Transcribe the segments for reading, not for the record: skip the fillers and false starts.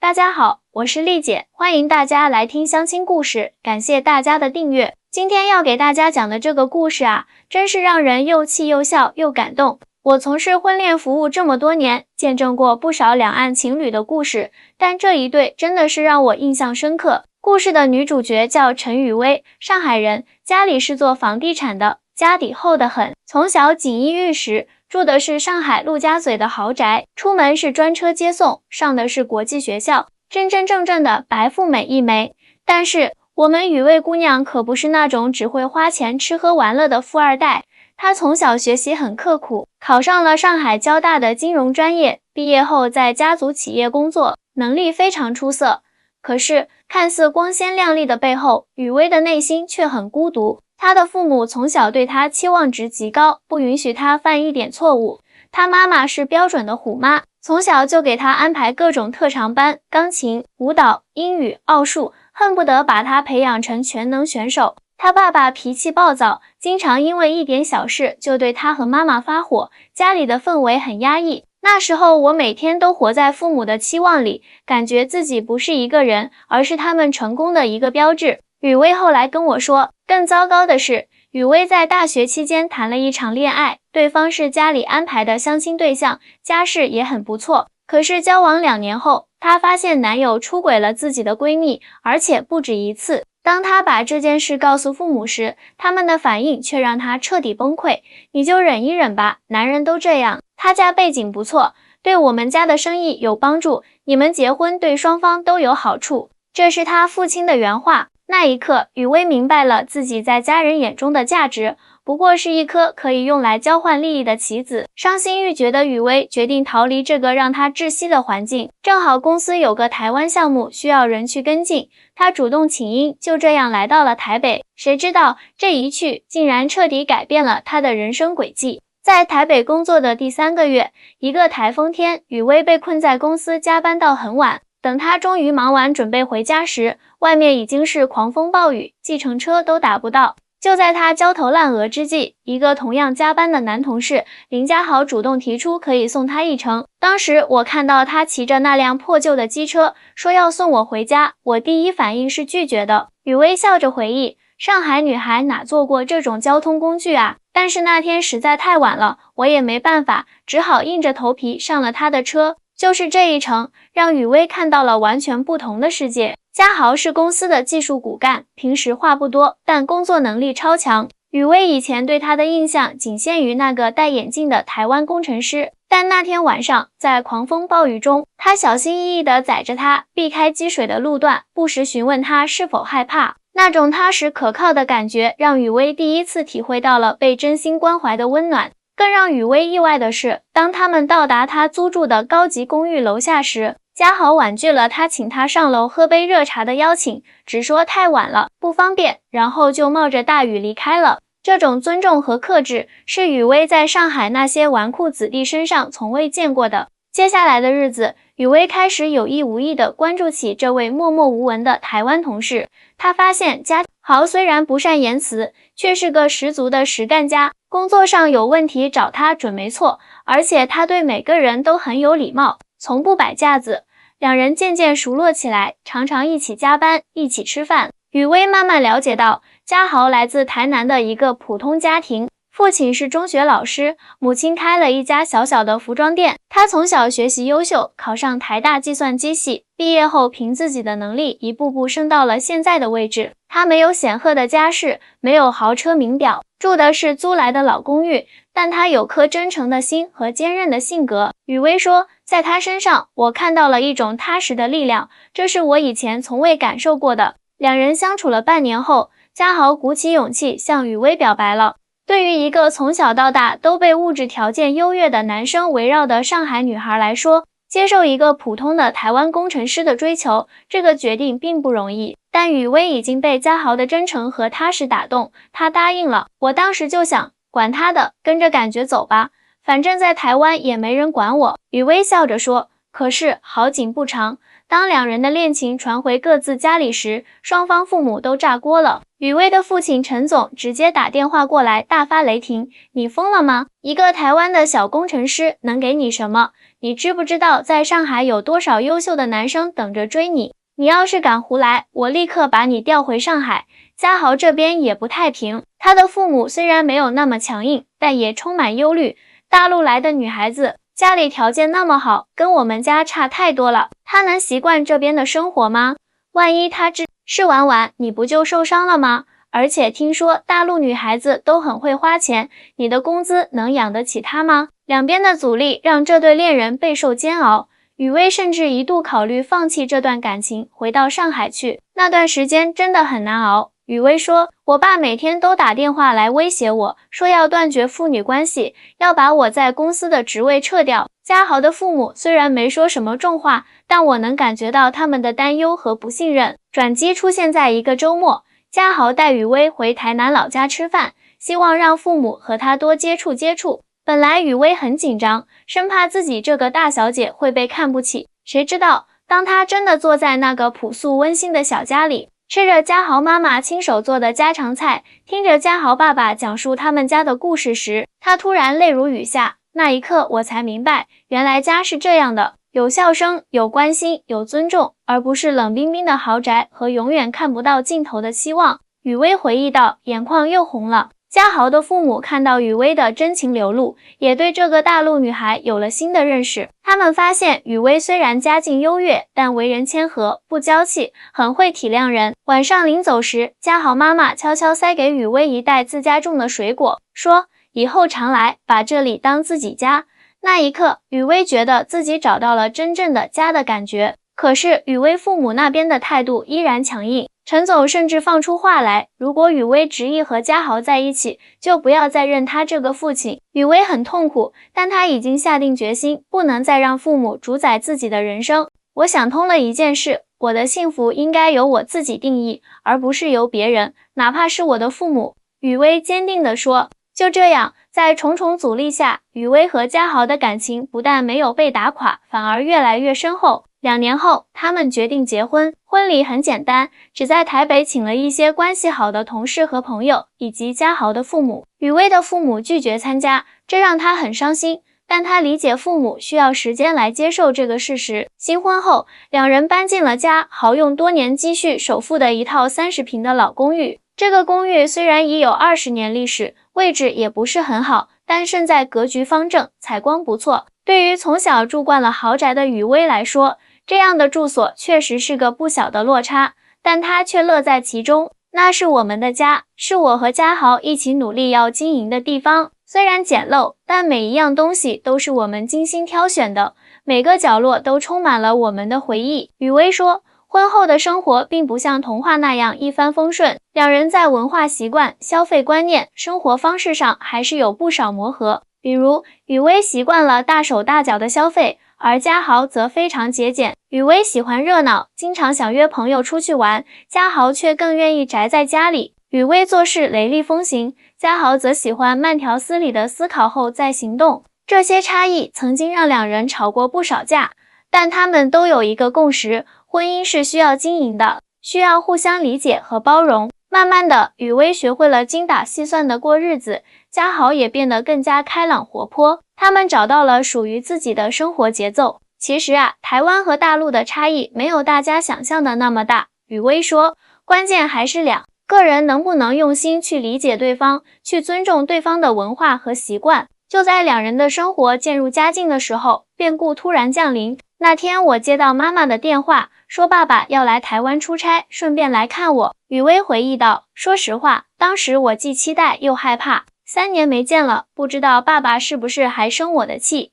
大家好，我是丽姐，欢迎大家来听相亲故事，感谢大家的订阅。今天要给大家讲的这个故事啊，真是让人又气又笑又感动。我从事婚恋服务这么多年，见证过不少两岸情侣的故事，但这一对真的是让我印象深刻。故事的女主角叫陈雨薇，上海人，家里是做房地产的，家底厚得很，从小锦衣玉食，住的是上海陆家嘴的豪宅，出门是专车接送，上的是国际学校，真真正正的白富美一枚。但是我们雨薇姑娘可不是那种只会花钱吃喝玩乐的富二代，她从小学习很刻苦，考上了上海交大的金融专业，毕业后在家族企业工作，能力非常出色。可是看似光鲜亮丽的背后，雨薇的内心却很孤独。她的父母从小对她期望值极高，不允许她犯一点错误。她妈妈是标准的虎妈，从小就给她安排各种特长班，钢琴、舞蹈、英语、奥数，恨不得把她培养成全能选手。她爸爸脾气暴躁，经常因为一点小事就对她和妈妈发火，家里的氛围很压抑。那时候我每天都活在父母的期望里，感觉自己不是一个人，而是他们成功的一个标志。雨薇后来跟我说，更糟糕的是，雨薇在大学期间谈了一场恋爱，对方是家里安排的相亲对象，家世也很不错。可是交往2年后，她发现男友出轨了自己的闺蜜，而且不止一次。当她把这件事告诉父母时，他们的反应却让她彻底崩溃。你就忍一忍吧，男人都这样。他家背景不错，对我们家的生意有帮助，你们结婚对双方都有好处。这是他父亲的原话。那一刻，雨薇明白了自己在家人眼中的价值，不过是一颗可以用来交换利益的棋子。伤心欲绝的雨薇决定逃离这个让她窒息的环境，正好公司有个台湾项目需要人去跟进，她主动请缨，就这样来到了台北。谁知道这一去，竟然彻底改变了她的人生轨迹。在台北工作的第3个月，一个台风天，雨薇被困在公司加班到很晚。等她终于忙完准备回家时，外面已经是狂风暴雨，计程车都打不到。就在她焦头烂额之际，一个同样加班的男同事林家豪主动提出可以送她一程。当时我看到他骑着那辆破旧的机车，说要送我回家，我第一反应是拒绝的。雨薇笑着回忆，上海女孩哪坐过这种交通工具啊？但是那天实在太晚了，我也没办法，只好硬着头皮上了他的车。就是这一程，让雨薇看到了完全不同的世界。家豪是公司的技术骨干，平时话不多，但工作能力超强。雨薇以前对他的印象仅限于那个戴眼镜的台湾工程师，但那天晚上，在狂风暴雨中，他小心翼翼地载着他，避开积水的路段，不时询问他是否害怕。那种踏实可靠的感觉，让雨薇第一次体会到了被真心关怀的温暖。更让雨薇意外的是，当他们到达他租住的高级公寓楼下时，家豪婉拒了他请他上楼喝杯热茶的邀请，只说太晚了，不方便，然后就冒着大雨离开了。这种尊重和克制，是雨薇在上海那些纨绔子弟身上从未见过的。接下来的日子，雨薇开始有意无意地关注起这位默默无闻的台湾同事。她发现家豪虽然不善言辞，却是个十足的实干家，工作上有问题找他准没错，而且他对每个人都很有礼貌，从不摆架子。两人渐渐熟络起来，常常一起加班，一起吃饭。雨薇慢慢了解到，家豪来自台南的一个普通家庭，父亲是中学老师，母亲开了一家小小的服装店。他从小学习优秀，考上台大计算机系，毕业后凭自己的能力一步步升到了现在的位置。他没有显赫的家世，没有豪车名表，住的是租来的老公寓，但他有颗真诚的心和坚韧的性格。雨薇说，在他身上，我看到了一种踏实的力量，这是我以前从未感受过的。两人相处了半年后，家豪鼓起勇气向雨薇表白了。对于一个从小到大都被物质条件优越的男生围绕的上海女孩来说，接受一个普通的台湾工程师的追求，这个决定并不容易。但雨薇已经被家豪的真诚和踏实打动，她答应了。我当时就想，管他的，跟着感觉走吧，反正在台湾也没人管我。雨薇笑着说，可是好景不长，当两人的恋情传回各自家里时，双方父母都炸锅了。雨薇的父亲陈总直接打电话过来，大发雷霆：你疯了吗？一个台湾的小工程师能给你什么？你知不知道在上海有多少优秀的男生等着追你？你要是敢胡来，我立刻把你调回上海。嘉豪这边也不太平，他的父母虽然没有那么强硬，但也充满忧虑。大陆来的女孩子，家里条件那么好，跟我们家差太多了，她能习惯这边的生活吗？万一她只是玩玩，你不就受伤了吗？而且听说大陆女孩子都很会花钱，你的工资能养得起她吗？两边的阻力让这对恋人备受煎熬。雨薇甚至一度考虑放弃这段感情，回到上海去。那段时间真的很难熬。雨薇说，我爸每天都打电话来威胁我，说要断绝父女关系，要把我在公司的职位撤掉。嘉豪的父母虽然没说什么重话，但我能感觉到他们的担忧和不信任。转机出现在一个周末，嘉豪带雨薇回台南老家吃饭，希望让父母和他多接触接触。本来雨薇很紧张，生怕自己这个大小姐会被看不起，谁知道当她真的坐在那个朴素温馨的小家里，吃着嘉豪妈妈亲手做的家常菜，听着嘉豪爸爸讲述他们家的故事时，她突然泪如雨下。那一刻我才明白，原来家是这样的，有笑声，有关心，有尊重，而不是冷冰冰的豪宅和永远看不到尽头的希望。雨薇回忆道，眼眶又红了。嘉豪的父母看到雨薇的真情流露，也对这个大陆女孩有了新的认识。他们发现雨薇虽然家境优越，但为人谦和，不娇气，很会体谅人。晚上临走时，嘉豪妈妈悄悄塞给雨薇一袋自家种的水果，说以后常来，把这里当自己家。那一刻，雨薇觉得自己找到了真正的家的感觉。可是雨薇父母那边的态度依然强硬，陈总甚至放出话来，如果雨薇执意和嘉豪在一起，就不要再认他这个父亲。雨薇很痛苦，但她已经下定决心，不能再让父母主宰自己的人生。我想通了一件事，我的幸福应该由我自己定义，而不是由别人，哪怕是我的父母。雨薇坚定地说。就这样，在重重阻力下，雨薇和嘉豪的感情不但没有被打垮，反而越来越深厚。2年后，他们决定结婚，婚礼很简单，只在台北请了一些关系好的同事和朋友，以及嘉豪的父母。雨薇的父母拒绝参加，这让她很伤心，但她理解父母需要时间来接受这个事实。新婚后，两人搬进了嘉豪用多年积蓄首付的一套30平的老公寓。这个公寓虽然已有20年历史，位置也不是很好，但胜在格局方正，采光不错。对于从小住惯了豪宅的雨薇来说，这样的住所确实是个不小的落差，但她却乐在其中。那是我们的家，是我和嘉豪一起努力要经营的地方。虽然简陋，但每一样东西都是我们精心挑选的，每个角落都充满了我们的回忆。雨薇说，婚后的生活并不像童话那样一帆风顺，两人在文化习惯、消费观念、生活方式上还是有不少磨合。比如，雨薇习惯了大手大脚的消费，而嘉豪则非常节俭。雨薇喜欢热闹，经常想约朋友出去玩，嘉豪却更愿意宅在家里。雨薇做事雷厉风行，嘉豪则喜欢慢条斯理的思考后再行动。这些差异曾经让两人吵过不少架，但他们都有一个共识，婚姻是需要经营的，需要互相理解和包容。慢慢的，雨薇学会了精打细算的过日子，嘉豪也变得更加开朗活泼。他们找到了属于自己的生活节奏。其实啊，台湾和大陆的差异没有大家想象的那么大。雨薇说，关键还是个人能不能用心去理解对方，去尊重对方的文化和习惯。就在两人的生活渐入佳境的时候，变故突然降临。那天我接到妈妈的电话，说爸爸要来台湾出差，顺便来看我。雨薇回忆道，说实话，当时我既期待又害怕。3年没见了，不知道爸爸是不是还生我的气。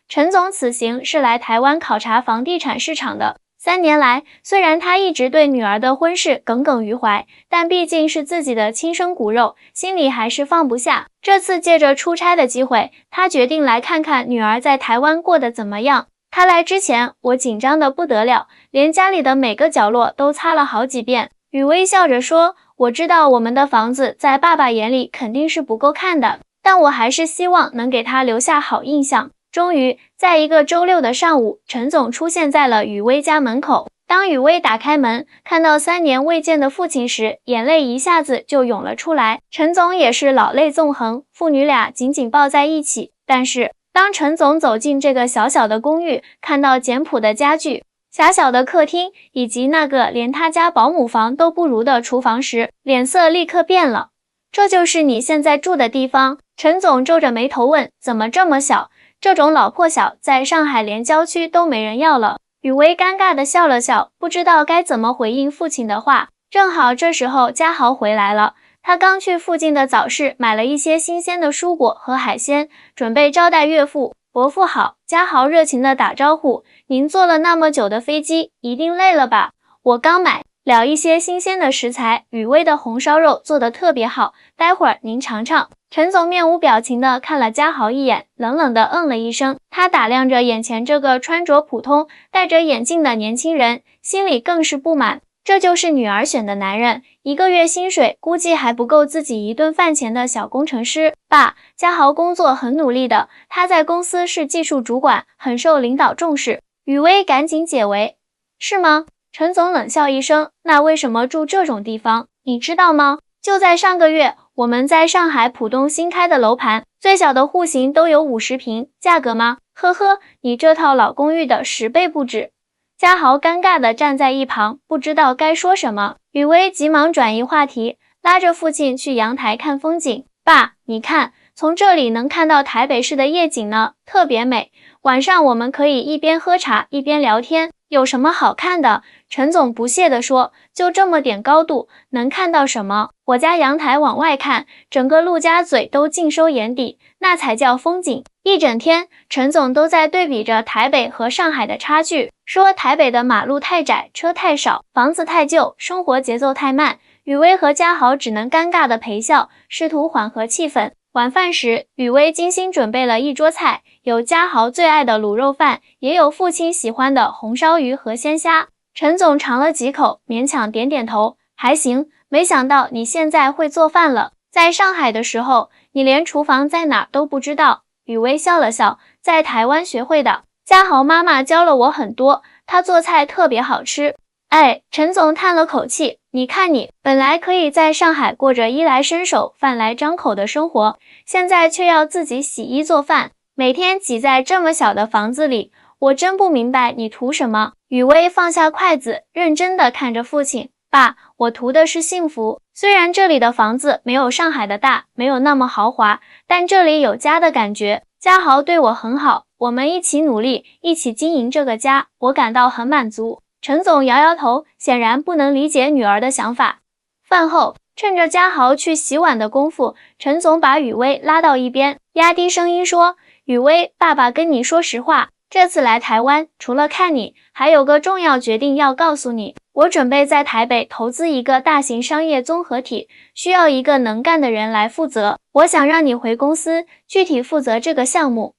陈总此行是来台湾考察房地产市场的。3年来，虽然他一直对女儿的婚事耿耿于怀，但毕竟是自己的亲生骨肉，心里还是放不下。这次借着出差的机会，他决定来看看女儿在台湾过得怎么样。他来之前，我紧张得不得了，连家里的每个角落都擦了好几遍。雨薇笑着说，我知道我们的房子在爸爸眼里肯定是不够看的，但我还是希望能给他留下好印象。终于，在一个周六的上午，陈总出现在了雨薇家门口。当雨薇打开门，看到3年未见的父亲时，眼泪一下子就涌了出来。陈总也是老泪纵横，父女俩紧紧抱在一起。但是，当陈总走进这个小小的公寓，看到简朴的家具、狭小的客厅，以及那个连他家保姆房都不如的厨房时，脸色立刻变了。这就是你现在住的地方？陈总皱着眉头问，怎么这么小？这种老破小，在上海连郊区都没人要了。雨薇尴尬地笑了笑，不知道该怎么回应父亲的话。正好这时候嘉豪回来了，他刚去附近的早市买了一些新鲜的蔬果和海鲜，准备招待岳父。伯父好，嘉豪热情地打招呼，您坐了那么久的飞机，一定累了吧？我刚买了一些新鲜的食材，雨薇的红烧肉做得特别好，待会儿您尝尝。陈总面无表情地看了嘉豪一眼，冷冷地嗯了一声。他打量着眼前这个穿着普通、戴着眼镜的年轻人，心里更是不满。这就是女儿选的男人，1个月薪水估计还不够自己1顿饭钱的小工程师。爸，嘉豪工作很努力的，他在公司是技术主管，很受领导重视。雨薇赶紧解围，是吗？陈总冷笑一声，那为什么住这种地方？你知道吗？就在上个月，我们在上海浦东新开的楼盘，最小的户型都有50平，价格吗？呵呵，你这套老公寓的10倍不止。嘉豪尴尬地站在一旁，不知道该说什么。雨薇急忙转移话题，拉着父亲去阳台看风景。爸，你看，从这里能看到台北市的夜景呢，特别美。晚上我们可以一边喝茶一边聊天，有什么好看的？陈总不屑地说，就这么点高度，能看到什么？我家阳台往外看，整个陆家嘴都尽收眼底，那才叫风景。一整天，陈总都在对比着台北和上海的差距，说台北的马路太窄，车太少，房子太旧，生活节奏太慢。雨薇和嘉豪只能尴尬地陪笑，试图缓和气氛。晚饭时，雨薇精心准备了一桌菜，有嘉豪最爱的卤肉饭，也有父亲喜欢的红烧鱼和鲜虾。陈总尝了几口，勉强点点头，还行。没想到你现在会做饭了。在上海的时候，你连厨房在哪都不知道。雨薇笑了笑，在台湾学会的。嘉豪妈妈教了我很多，她做菜特别好吃。哎，陈总叹了口气，你看你，本来可以在上海过着衣来伸手、饭来张口的生活，现在却要自己洗衣做饭，每天挤在这么小的房子里，我真不明白你图什么。雨薇放下筷子，认真地看着父亲。爸，我图的是幸福。虽然这里的房子没有上海的大，没有那么豪华，但这里有家的感觉。嘉豪对我很好，我们一起努力，一起经营这个家，我感到很满足。陈总摇摇头，显然不能理解女儿的想法。饭后，趁着嘉豪去洗碗的功夫，陈总把雨薇拉到一边，压低声音说：“雨薇，爸爸跟你说实话，这次来台湾，除了看你，还有个重要决定要告诉你。我准备在台北投资一个大型商业综合体，需要一个能干的人来负责。我想让你回公司，具体负责这个项目。”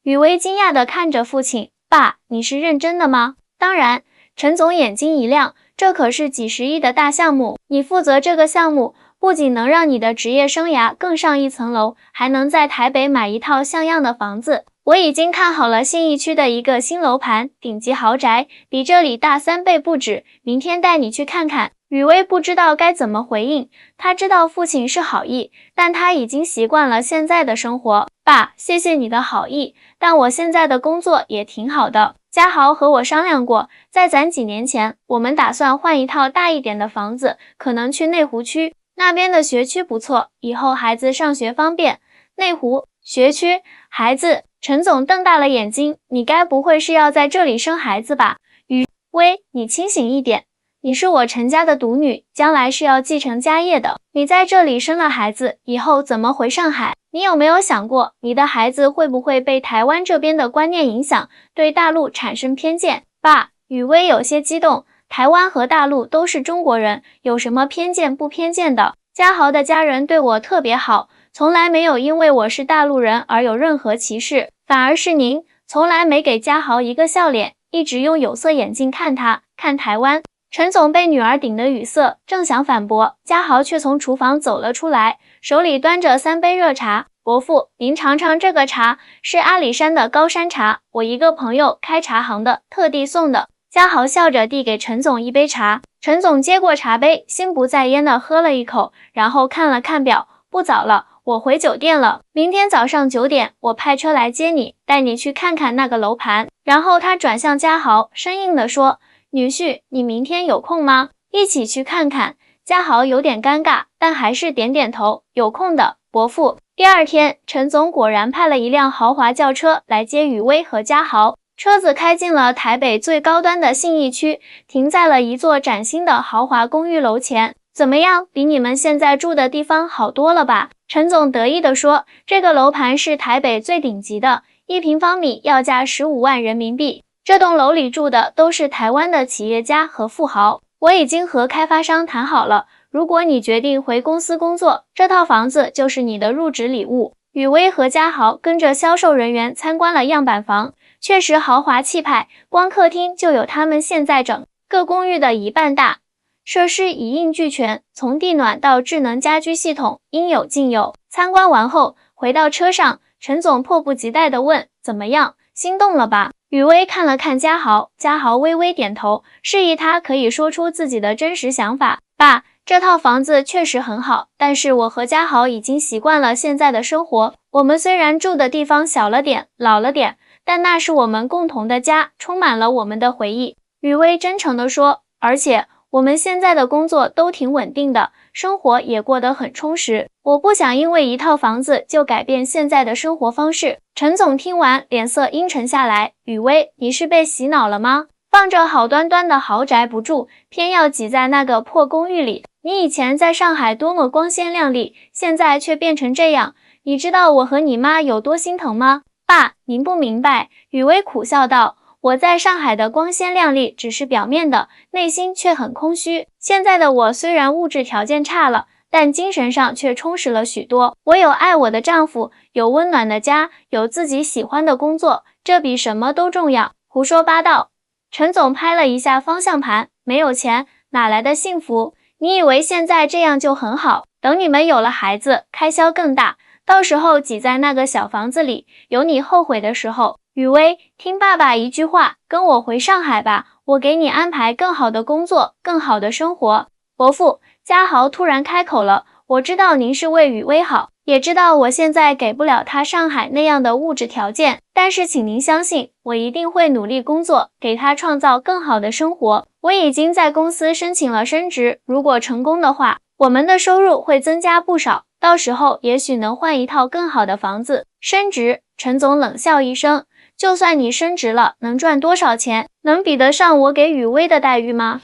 雨薇惊讶地看着父亲：“爸，你是认真的吗？”“当然。”陈总眼睛一亮，这可是几十亿的大项目，你负责这个项目，不仅能让你的职业生涯更上一层楼，还能在台北买一套像样的房子。我已经看好了信义区的一个新楼盘，顶级豪宅，比这里大3倍不止，明天带你去看看。雨薇不知道该怎么回应，她知道父亲是好意，但她已经习惯了现在的生活。爸，谢谢你的好意，但我现在的工作也挺好的。嘉豪和我商量过，再攒几年钱，我们打算换一套大一点的房子，可能去内湖区，那边的学区不错，以后孩子上学方便。内湖学区，孩子，陈总瞪大了眼睛，你该不会是要在这里生孩子吧？雨薇，你清醒一点，你是我陈家的独女，将来是要继承家业的。你在这里生了孩子，以后怎么回上海？你有没有想过，你的孩子会不会被台湾这边的观念影响，对大陆产生偏见？爸，雨薇有些激动，台湾和大陆都是中国人，有什么偏见不偏见的？嘉豪的家人对我特别好，从来没有因为我是大陆人而有任何歧视，反而是您，从来没给嘉豪一个笑脸，一直用有色眼镜看他，看台湾。陈总被女儿顶得语塞，正想反驳，嘉豪却从厨房走了出来，手里端着3杯热茶。伯父，您尝尝这个茶，是阿里山的高山茶，我一个朋友开茶行的，特地送的。嘉豪笑着递给陈总一杯茶，陈总接过茶杯，心不在焉地喝了一口，然后看了看表，不早了，我回酒店了，明天早上9点，我派车来接你，带你去看看那个楼盘。然后他转向嘉豪，生硬地说，女婿，你明天有空吗？一起去看看。嘉豪有点尴尬，但还是点点头，有空的，伯父。第二天，陈总果然派了一辆豪华轿车来接雨薇和嘉豪。车子开进了台北最高端的信义区，停在了一座崭新的豪华公寓楼前。怎么样，比你们现在住的地方好多了吧？陈总得意地说，这个楼盘是台北最顶级的，1平方米要价15万人民币。这栋楼里住的都是台湾的企业家和富豪。我已经和开发商谈好了，如果你决定回公司工作，这套房子就是你的入职礼物。雨薇和嘉豪跟着销售人员参观了样板房，确实豪华气派，光客厅就有他们现在整个公寓的1半大，设施一应俱全，从地暖到智能家居系统应有尽有。参观完后，回到车上，陈总迫不及待地问，怎么样，心动了吧？雨薇看了看嘉豪，嘉豪微微点头，示意他可以说出自己的真实想法。爸，这套房子确实很好，但是我和嘉豪已经习惯了现在的生活。我们虽然住的地方小了点，老了点，但那是我们共同的家，充满了我们的回忆。雨薇真诚地说，而且我们现在的工作都挺稳定的，生活也过得很充实。我不想因为一套房子就改变现在的生活方式。陈总听完，脸色阴沉下来，雨薇，你是被洗脑了吗？放着好端端的豪宅不住，偏要挤在那个破公寓里。你以前在上海多么光鲜亮丽，现在却变成这样，你知道我和你妈有多心疼吗？爸，您不明白。雨薇苦笑道，我在上海的光鲜亮丽只是表面的，内心却很空虚。现在的我虽然物质条件差了，但精神上却充实了许多。我有爱我的丈夫，有温暖的家，有自己喜欢的工作，这比什么都重要。胡说八道。陈总拍了一下方向盘，没有钱，哪来的幸福？你以为现在这样就很好？等你们有了孩子，开销更大，到时候挤在那个小房子里，有你后悔的时候。雨薇，听爸爸一句话，跟我回上海吧，我给你安排更好的工作，更好的生活。伯父，嘉豪突然开口了，我知道您是为雨薇好，也知道我现在给不了她上海那样的物质条件，但是请您相信，我一定会努力工作，给她创造更好的生活。我已经在公司申请了升职，如果成功的话，我们的收入会增加不少，到时候也许能换一套更好的房子。升职？陈总冷笑一声，就算你升职了，能赚多少钱？能比得上我给雨薇的待遇吗？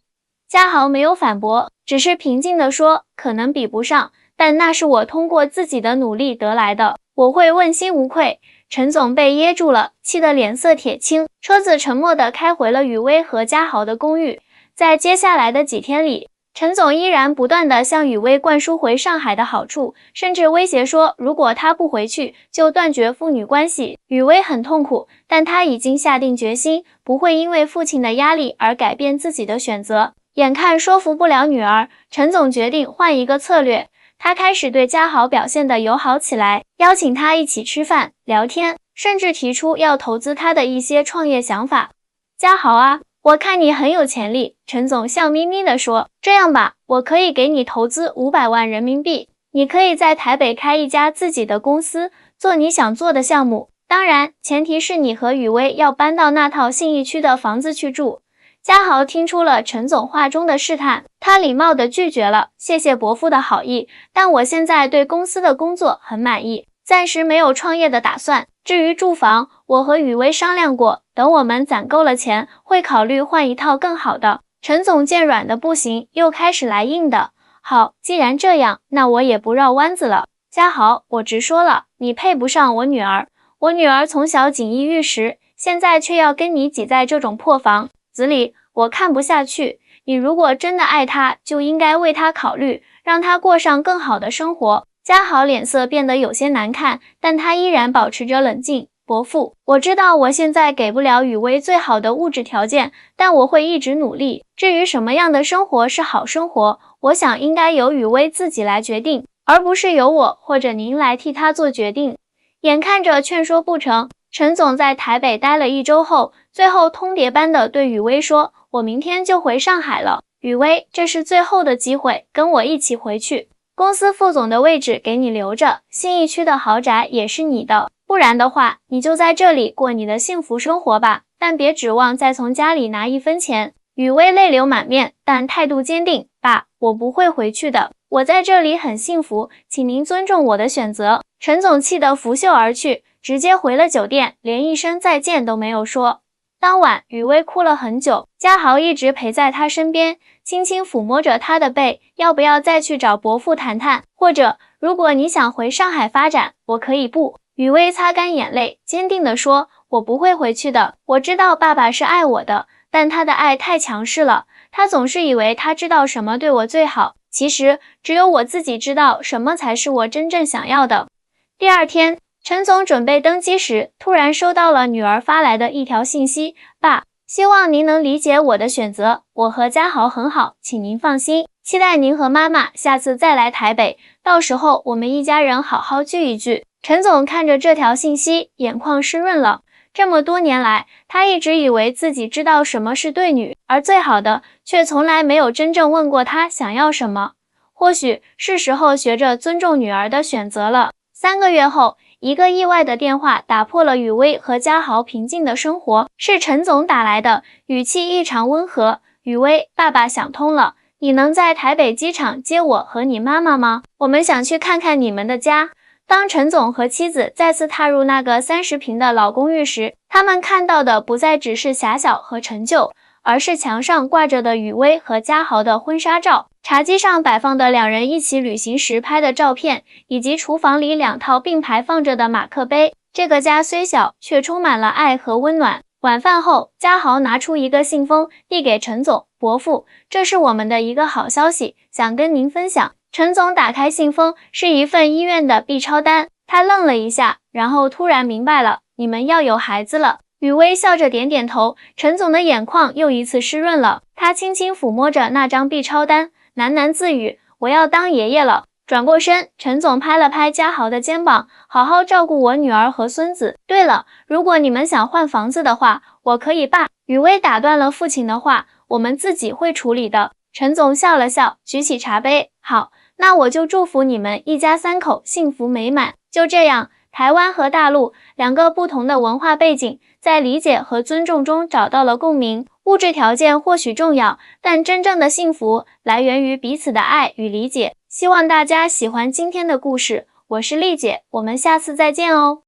嘉豪没有反驳，只是平静地说，可能比不上，但那是我通过自己的努力得来的，我会问心无愧。陈总被噎住了，气得脸色铁青。车子沉默地开回了雨薇和嘉豪的公寓。在接下来的几天里，陈总依然不断地向雨薇灌输回上海的好处，甚至威胁说，如果他不回去，就断绝父女关系。雨薇很痛苦，但他已经下定决心，不会因为父亲的压力而改变自己的选择。眼看说服不了女儿，陈总决定换一个策略。他开始对嘉豪表现得友好起来，邀请他一起吃饭、聊天，甚至提出要投资他的一些创业想法。嘉豪啊，我看你很有潜力，陈总笑眯眯地说，这样吧，我可以给你投资500万人民币，你可以在台北开一家自己的公司，做你想做的项目。当然，前提是你和雨薇要搬到那套信义区的房子去住。嘉豪听出了陈总话中的试探，他礼貌地拒绝了，谢谢伯父的好意，但我现在对公司的工作很满意，暂时没有创业的打算。至于住房，我和雨薇商量过，等我们攒够了钱，会考虑换一套更好的。陈总见软的不行，又开始来硬的。好，既然这样，那我也不绕弯子了。嘉豪，我直说了，你配不上我女儿。我女儿从小锦衣玉食，现在却要跟你挤在这种破房子里，我看不下去。你如果真的爱她，就应该为她考虑，让她过上更好的生活。嘉豪脸色变得有些难看，但他依然保持着冷静。伯父，我知道我现在给不了雨薇最好的物质条件，但我会一直努力。至于什么样的生活是好生活，我想应该由雨薇自己来决定。而不是由我或者您来替他做决定。眼看着劝说不成，陈总在台北待了1周后，最后通牒般的对雨薇说，我明天就回上海了，雨薇，这是最后的机会，跟我一起回去。公司副总的位置给你留着，信义区的豪宅也是你的，不然的话，你就在这里过你的幸福生活吧，但别指望再从家里拿1分钱。雨薇泪流满面，但态度坚定，爸，我不会回去的，我在这里很幸福，请您尊重我的选择。陈总气得拂袖而去，直接回了酒店，连一声再见都没有说。当晚，雨薇哭了很久，嘉豪一直陪在她身边，轻轻抚摸着她的背，要不要再去找伯父谈谈？或者，如果你想回上海发展，我可以不。雨薇擦干眼泪，坚定地说，我不会回去的，我知道爸爸是爱我的，但他的爱太强势了，他总是以为他知道什么对我最好，其实只有我自己知道什么才是我真正想要的。第二天，陈总准备登机时，突然收到了女儿发来的一条信息，爸，希望您能理解我的选择，我和嘉豪很好，请您放心，期待您和妈妈下次再来台北，到时候我们一家人好好聚一聚。陈总看着这条信息，眼眶湿润了。这么多年来，他一直以为自己知道什么是对女儿最好的，却从来没有真正问过她想要什么。或许是时候学着尊重女儿的选择了。3个月后，一个意外的电话打破了雨薇和嘉豪平静的生活，是陈总打来的，语气异常温和。雨薇，爸爸想通了，你能在台北机场接我和你妈妈吗？我们想去看看你们的家。当陈总和妻子再次踏入那个30平的老公寓时，他们看到的不再只是狭小和陈旧，而是墙上挂着的雨薇和嘉豪的婚纱照，茶几上摆放的2人一起旅行时拍的照片，以及厨房里2套并排放着的马克杯。这个家虽小，却充满了爱和温暖。晚饭后，嘉豪拿出一个信封，递给陈总，伯父，这是我们的一个好消息，想跟您分享。陈总打开信封，是一份医院的 B 超单，他愣了一下，然后突然明白了，你们要有孩子了。雨薇笑着点点头，陈总的眼眶又一次湿润了，他轻轻抚摸着那张 B 超单，喃喃自语，我要当爷爷了。转过身，陈总拍了拍嘉豪的肩膀，好好照顾我女儿和孙子。对了，如果你们想换房子的话，我可以爸。雨薇打断了父亲的话，我们自己会处理的。陈总笑了笑，举起茶杯，好，那我就祝福你们一家3口幸福美满。就这样，台湾和大陆2个不同的文化背景，在理解和尊重中找到了共鸣。物质条件或许重要，但真正的幸福来源于彼此的爱与理解。希望大家喜欢今天的故事，我是丽姐，我们下次再见哦。